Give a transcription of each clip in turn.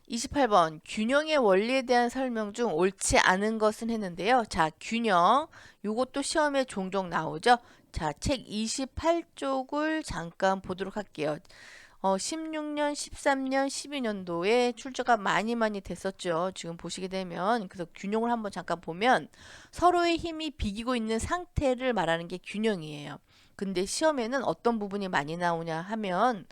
28번 균형의 원리에 대한 설명 중 옳지 않은 것은 했는데요. 자, 균형. 요것도 시험에 종종 나오죠. 자, 책 28쪽을 잠깐 보도록 할게요. 16년, 13년, 12년도에 출제가 많이 됐었죠. 지금 보시게 되면. 그래서 균형을 한번 잠깐 보면 서로의 힘이 비기고 있는 상태를 말하는 게 균형이에요. 근데 시험에는 어떤 부분이 많이 나오냐 하면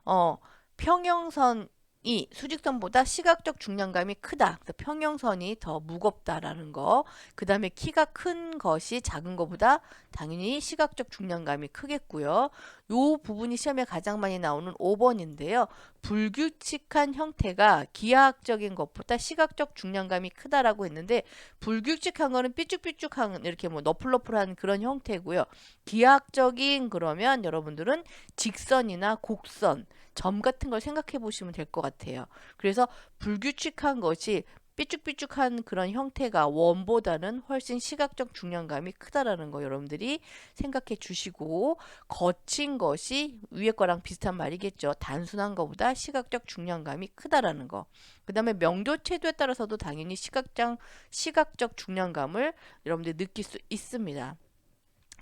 어, 평형선이 수직선보다 시각적 중량감이 크다. 그래서 평형선이 더 무겁다라는 거. 그 다음에 키가 큰 것이 작은 것보다 당연히 시각적 중량감이 크겠고요. 요 부분이 시험에 가장 많이 나오는 5번인데요. 불규칙한 형태가 기하학적인 것보다 시각적 중량감이 크다라고 했는데 불규칙한 거는 삐쭉삐쭉한 이렇게 뭐 너플너플한 그런 형태고요. 기하학적인 그러면 여러분들은 직선이나 곡선 점 같은 걸 생각해 보시면 될 것 같아요. 그래서 불규칙한 것이 삐쭉삐쭉한 그런 형태가 원보다는 훨씬 시각적 중량감이 크다라는 거 여러분들이 생각해 주시고 거친 것이 위에 거랑 비슷한 말이겠죠. 단순한 것보다 시각적 중량감이 크다라는 거. 그 다음에 명도 채도에 따라서도 당연히 시각적 중량감을 여러분들이 느낄 수 있습니다.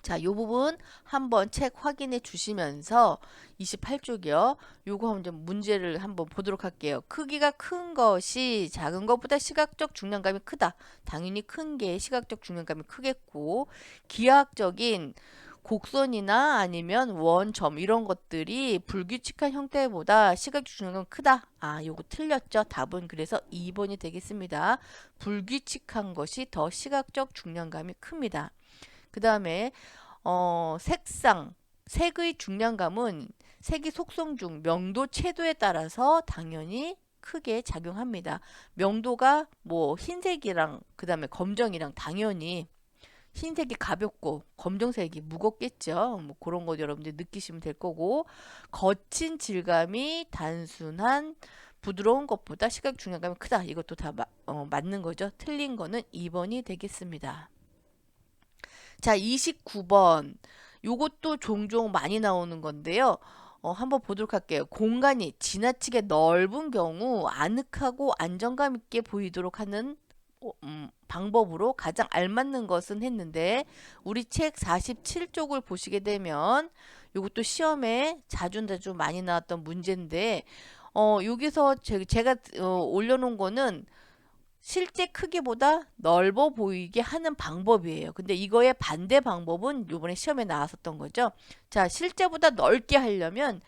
자, 이 부분 한번 책 확인해 주시면서 28쪽이요. 요거 한번 문제를 한번 보도록 할게요. 크기가 큰 것이 작은 것보다 시각적 중량감이 크다. 당연히 큰 게 시각적 중량감이 크겠고 기하학적인 곡선이나 아니면 원점 이런 것들이 불규칙한 형태보다 시각적 중량감이 크다. 아, 요거 틀렸죠. 답은 그래서 2번이 되겠습니다. 불규칙한 것이 더 시각적 중량감이 큽니다. 그 다음에 색의 중량감은 색이 속성 중 명도 채도에 따라서 당연히 크게 작용합니다. 명도가 뭐 흰색이랑 그 다음에 검정이랑 당연히 흰색이 가볍고 검정색이 무겁겠죠. 뭐 그런 거 여러분들 느끼시면 될 거고 거친 질감이 단순한 부드러운 것보다 시각 중량감이 크다. 이것도 다 맞는 거죠. 틀린 거는 2번이 되겠습니다. 자, 29번. 요것도 종종 많이 나오는 건데요. 한번 보도록 할게요. 공간이 지나치게 넓은 경우 아늑하고 안정감 있게 보이도록 하는 방법으로 가장 알맞는 것은 했는데 우리 책 47쪽을 보시게 되면 요것도 시험에 자주 많이 나왔던 문제인데 여기서 제가 올려놓은 거는 실제 크기보다 넓어 보이게 하는 방법이에요. 근데 이거의 반대 방법은 요번에 시험에 나왔었던 거죠. 자, 실제보다 넓게 하려면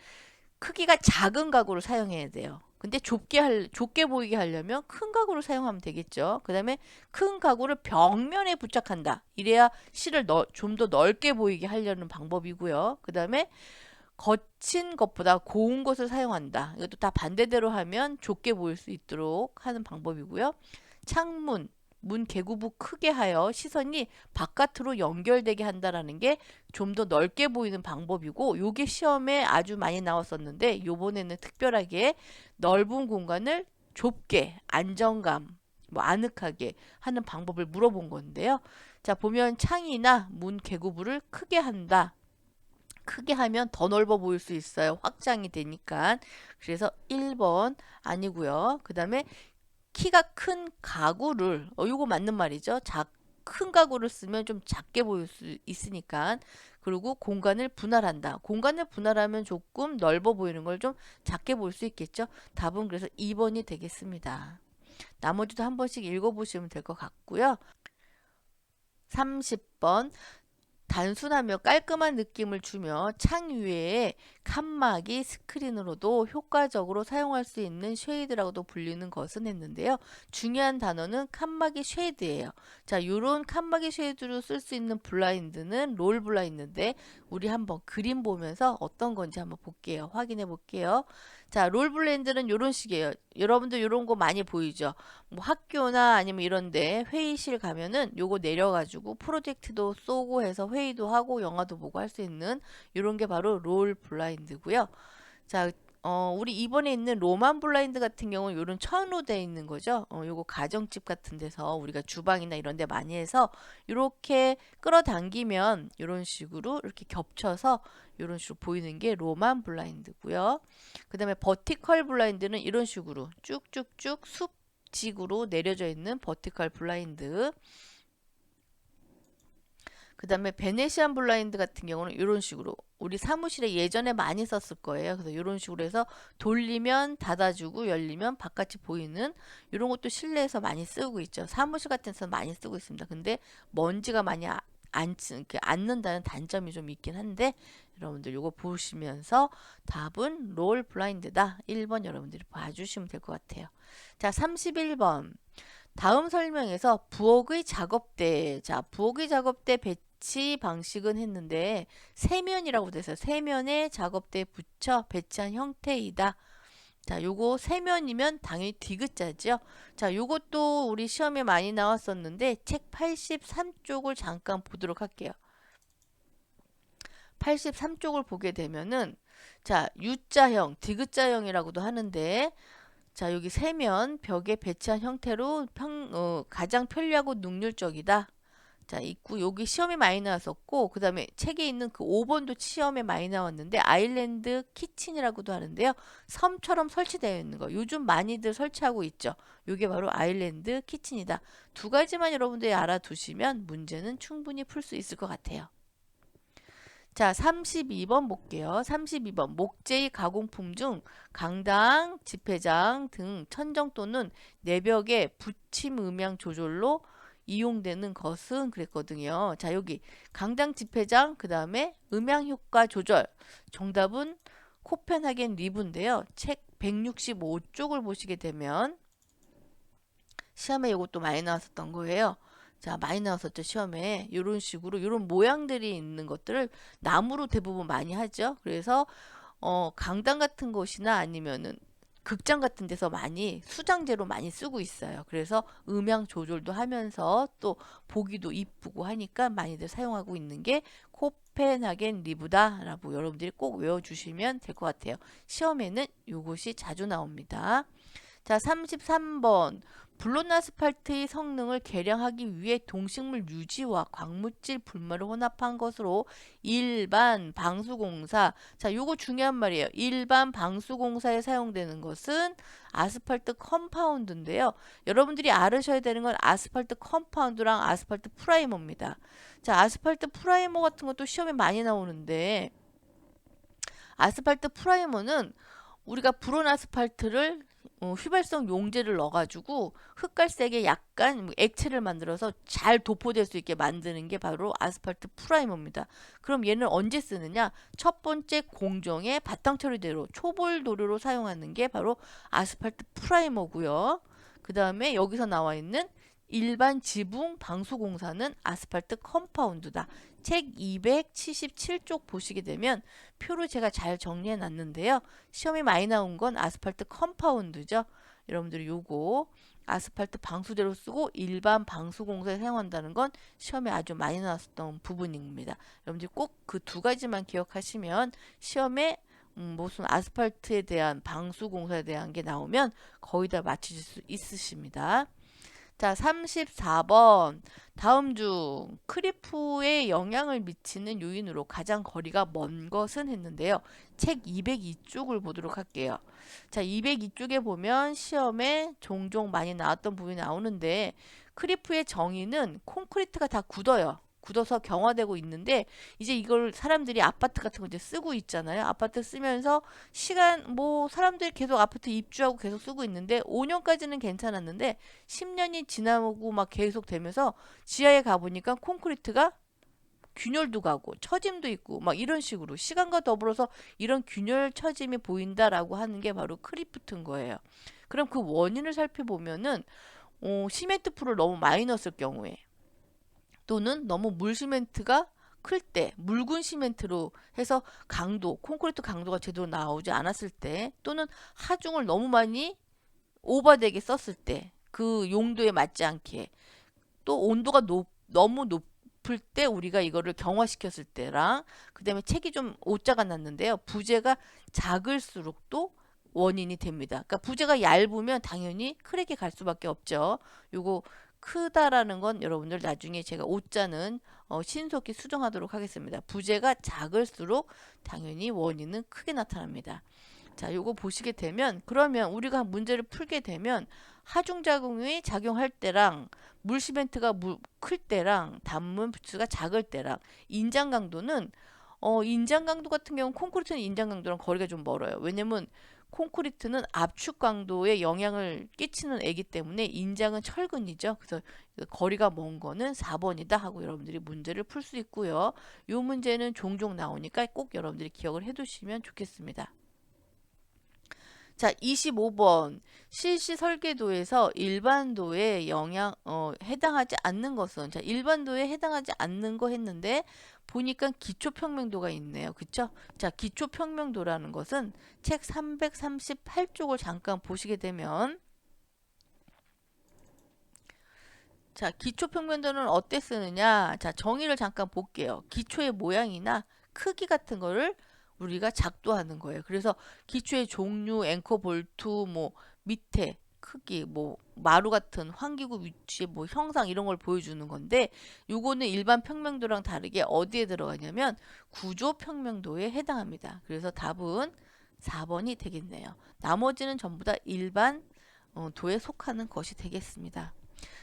크기가 작은 가구를 사용해야 돼요. 근데 좁게 보이게 하려면 큰 가구를 사용하면 되겠죠. 그 다음에 큰 가구를 벽면에 부착한다. 이래야 실을 좀 더 넓게 보이게 하려는 방법이고요. 그 다음에 거친 것보다 고운 것을 사용한다. 이것도 다 반대대로 하면 좁게 보일 수 있도록 하는 방법이고요. 창문, 문 개구부 크게 하여 시선이 바깥으로 연결되게 한다라는 게 좀 더 넓게 보이는 방법이고 요게 시험에 아주 많이 나왔었는데 요번에는 특별하게 넓은 공간을 좁게 안정감 뭐 아늑하게 하는 방법을 물어본 건데요. 자, 보면 창이나 문 개구부를 크게 한다. 크게 하면 더 넓어 보일 수 있어요. 확장이 되니까. 그래서 1번 아니고요. 그 다음에 키가 큰 가구를 요거 맞는 말이죠. 큰 가구를 쓰면 좀 작게 보일 수 있으니까. 그리고 공간을 분할한다. 공간을 분할하면 조금 넓어 보이는 걸 좀 작게 볼 수 있겠죠. 답은 그래서 2번이 되겠습니다. 나머지도 한 번씩 읽어보시면 될 것 같고요. 30번 단순하며 깔끔한 느낌을 주며 창 위에 칸막이 스크린으로도 효과적으로 사용할 수 있는 쉐이드라고도 불리는 것은 했는데요. 중요한 단어는 칸막이 쉐이드예요. 자, 요런 칸막이 쉐이드로 쓸 수 있는 블라인드는 롤 블라인드인데 우리 한번 그림 보면서 어떤 건지 한번 볼게요. 확인해 볼게요. 자, 롤 블라인드는 요런 식이에요. 여러분들 요런 거 많이 보이죠? 뭐 학교나 아니면 이런데 회의실 가면은 요거 내려가지고 프로젝트도 쏘고 해서 회의도 하고 영화도 보고 할 수 있는 이런 게 바로 롤 블라인드고요. 자, 우리 이번에 있는 로만 블라인드 같은 경우는 요런 천으로 되어 있는 거죠. 요거 가정집 같은 데서 우리가 주방이나 이런 데 많이 해서 이렇게 끌어당기면 이런 식으로 이렇게 겹쳐서 이런 식으로 보이는 게 로만 블라인드고요. 그 다음에 버티컬 블라인드는 이런 식으로 쭉쭉쭉 숲직으로 내려져 있는 버티컬 블라인드. 그 다음에 베네시안 블라인드 같은 경우는 이런 식으로 우리 사무실에 예전에 많이 썼을 거예요. 그래서 이런 식으로 해서 돌리면 닫아주고 열리면 바깥이 보이는 이런 것도 실내에서 많이 쓰고 있죠. 사무실 같은 데서 많이 쓰고 있습니다. 근데 먼지가 많이 앉는다는 단점이 좀 있긴 한데 여러분들 이거 보시면서 답은 롤 블라인드다. 1번 여러분들이 봐주시면 될 것 같아요. 자, 31번. 다음 설명에서 부엌의 작업대, 자, 부엌의 작업대 배치 방식은 했는데 세면이라고 돼서 세면에 작업대에 붙여 배치한 형태이다. 자, 요거 세면이면 당연히 디귿자죠. 자, 요것도 우리 시험에 많이 나왔었는데 책 83쪽을 잠깐 보도록 할게요. 83쪽을 보게 되면은 자, U자형, 디귿자형이라고도 하는데 자, 여기 세면 벽에 배치한 형태로 가장 편리하고 능률적이다. 자, 있고 여기 시험에 많이 나왔었고 그 다음에 책에 있는 그 5번도 시험에 많이 나왔는데 아일랜드 키친이라고도 하는데요. 섬처럼 설치되어 있는 거. 요즘 많이들 설치하고 있죠. 요게 바로 아일랜드 키친이다. 두 가지만 여러분들이 알아두시면 문제는 충분히 풀 수 있을 것 같아요. 자, 32번 볼게요. 32번. 목재의 가공품 중 강당, 지폐장 등 천정 또는 내벽에 붙임 음향 조절로 이용되는 것은 그랬거든요. 자, 여기 강당, 지폐장, 그 다음에 음향 효과 조절. 정답은 코펜하겐 리브인데요. 책 165쪽을 보시게 되면 시험에 이것도 많이 나왔었던 거예요. 자, 많이 나왔었죠, 시험에. 이런 식으로, 이런 모양들이 있는 것들을 나무로 대부분 많이 하죠. 그래서, 강당 같은 곳이나 아니면은 극장 같은 데서 많이 수장재로 많이 쓰고 있어요. 그래서 음향 조절도 하면서 또 보기도 이쁘고 하니까 많이들 사용하고 있는 게 코펜하겐 리브다라고 여러분들이 꼭 외워주시면 될 것 같아요. 시험에는 이것이 자주 나옵니다. 자, 33번. 블론 아스팔트의 성능을 개량하기 위해 동식물 유지와 광물질 분말을 혼합한 것으로 일반 방수공사. 자, 요거 중요한 말이에요. 일반 방수공사에 사용되는 것은 아스팔트 컴파운드인데요. 여러분들이 알으셔야 되는 건 아스팔트 컴파운드랑 아스팔트 프라이머입니다. 자, 아스팔트 프라이머 같은 것도 시험에 많이 나오는데 아스팔트 프라이머는 우리가 브론 아스팔트를 휘발성 용제를 넣어가지고 흑갈색의 약간 액체를 만들어서 잘 도포될 수 있게 만드는 게 바로 아스팔트 프라이머입니다. 그럼 얘는 언제 쓰느냐? 첫 번째 공정의 바탕 처리대로 초볼 도료로 사용하는 게 바로 아스팔트 프라이머고요. 그 다음에 여기서 나와 있는 일반 지붕 방수공사는 아스팔트 컴파운드다. 책 277쪽 보시게 되면 표로 제가 잘 정리해 놨는데요. 시험에 많이 나온 건 아스팔트 컴파운드죠. 여러분들이 요거 아스팔트 방수대로 쓰고 일반 방수공사에 사용한다는 건 시험에 아주 많이 나왔던 부분입니다. 여러분들이 꼭 그 두 가지만 기억하시면 시험에 무슨 아스팔트에 대한 방수공사에 대한 게 나오면 거의 다 맞추실 수 있으십니다. 자, 34번. 다음 중 크리프에 영향을 미치는 요인으로 가장 거리가 먼 것은 했는데요. 책 202쪽을 보도록 할게요. 자, 202쪽에 보면 시험에 종종 많이 나왔던 부분이 나오는데 크리프의 정의는 콘크리트가 다 굳어요. 굳어서 경화되고 있는데 이제 이걸 사람들이 아파트 같은 거 이제 쓰고 있잖아요. 아파트 쓰면서 시간 뭐 사람들이 계속 아파트 입주하고 계속 쓰고 있는데 5년까지는 괜찮았는데 10년이 지나고 막 계속 되면서 지하에 가보니까 콘크리트가 균열도 가고 처짐도 있고 막 이런 식으로 시간과 더불어서 이런 균열 처짐이 보인다라고 하는 게 바로 크리프트인 거예요. 그럼 그 원인을 살펴보면은 시멘트 풀을 너무 많이 넣었을 경우에 또는 너무 물 시멘트가 클 때, 묽은 시멘트로 해서 강도, 콘크리트 강도가 제대로 나오지 않았을 때, 또는 하중을 너무 많이 오버되게 썼을 때, 그 용도에 맞지 않게, 또 온도가 너무 높을 때 우리가 이거를 경화시켰을 때랑, 그 다음에 책이 좀 오자가 났는데요. 부재가 작을수록 또 원인이 됩니다. 그러니까 부재가 얇으면 당연히 크랙이 갈 수밖에 없죠. 요거 크다라는 건 여러분들 나중에 제가 오자는 신속히 수정하도록 하겠습니다. 부재가 작을수록 당연히 원인은 크게 나타납니다. 자, 요거 보시게 되면 그러면 우리가 문제를 풀게 되면 하중작용이 작용할 때랑 물시멘트가 클 때랑 단문 부츠가 작을 때랑 인장 강도는 인장 강도 같은 경우는 콘크리트는 인장 강도랑 거리가 좀 멀어요. 왜냐면 콘크리트는 압축 강도에 영향을 끼치는 애기 때문에 인장은 철근이죠. 그래서 거리가 먼 거는 4번이다 하고 여러분들이 문제를 풀 수 있고요. 이 문제는 종종 나오니까 꼭 여러분들이 기억을 해 두시면 좋겠습니다. 자, 25번. 실시 설계도에서 일반도에 해당하지 않는 것은, 자, 일반도에 해당하지 않는 거 했는데, 보니까 기초평면도가 있네요. 그쵸? 자, 기초평면도라는 것은 책 338쪽을 잠깐 보시게 되면, 자, 기초평면도는 어때 쓰느냐? 자, 정의를 잠깐 볼게요. 기초의 모양이나 크기 같은 거를 우리가 작도하는 거예요. 그래서 기초의 종류, 앵커 볼트, 뭐 밑에 크기, 뭐 마루 같은 환기구 위치, 뭐 형상 이런 걸 보여주는 건데, 요거는 일반 평면도랑 다르게 어디에 들어가냐면 구조 평면도에 해당합니다. 그래서 답은 4번이 되겠네요. 나머지는 전부 다 일반 도에 속하는 것이 되겠습니다.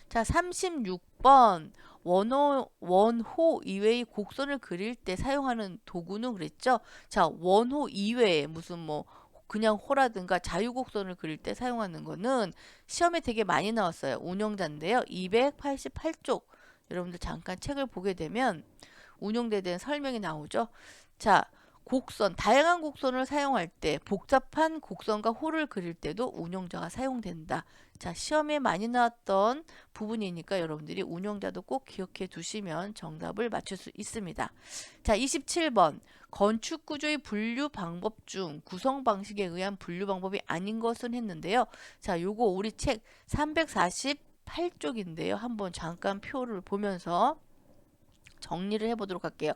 자, 36번 원호 이외의 곡선을 그릴 때 사용하는 도구는 그랬죠? 자, 원호 이외에 무슨 뭐 그냥 호라든가 자유곡선을 그릴 때 사용하는 거는 시험에 되게 많이 나왔어요. 운영자인데요. 288쪽. 여러분들 잠깐 책을 보게 되면 운용대에 대한 설명이 나오죠. 자, 곡선, 다양한 곡선을 사용할 때 복잡한 곡선과 호를 그릴 때도 운용자가 사용된다. 자, 시험에 많이 나왔던 부분이니까 여러분들이 운용자도 꼭 기억해 두시면 정답을 맞출 수 있습니다. 자, 27번. 건축 구조의 분류 방법 중 구성 방식에 의한 분류 방법이 아닌 것은 했는데요. 자, 요거 우리 책 348쪽인데요. 한번 잠깐 표를 보면서 정리를 해보도록 할게요.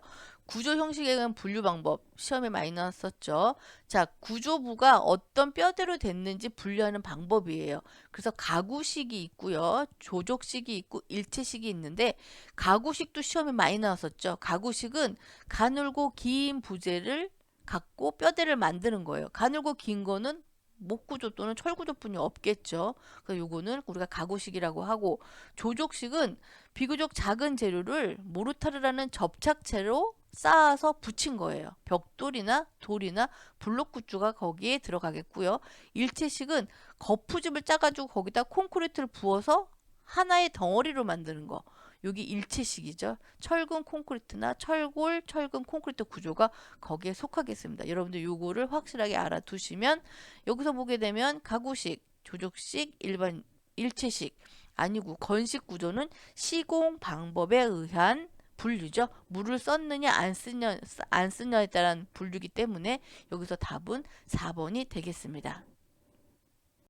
구조 형식에 의한 분류 방법 시험에 많이 나왔었죠. 자, 구조부가 어떤 뼈대로 됐는지 분류하는 방법이에요. 그래서 가구식이 있고요. 조족식이 있고 일체식이 있는데 가구식도 시험에 많이 나왔었죠. 가구식은 가늘고 긴 부재를 갖고 뼈대를 만드는 거예요. 가늘고 긴 거는 목구조 또는 철구조뿐이 없겠죠. 그래서 요거는 우리가 가구식이라고 하고 조족식은 비교적 작은 재료를 모르타르라는 접착체로 쌓아서 붙인 거예요. 벽돌이나 돌이나 블록 구조가 거기에 들어가겠고요. 일체식은 거푸집을 짜가지고 거기다 콘크리트를 부어서 하나의 덩어리로 만드는 거. 여기 일체식이죠. 철근 콘크리트나 철골, 철근 콘크리트 구조가 거기에 속하겠습니다. 여러분들 요거를 확실하게 알아두시면 여기서 보게 되면 가구식, 조족식, 일반 일체식 아니고 건식 구조는 시공 방법에 의한 분류죠. 물을 썼느냐 안 쓰냐에 따른 분류기 때문에 여기서 답은 4번이 되겠습니다.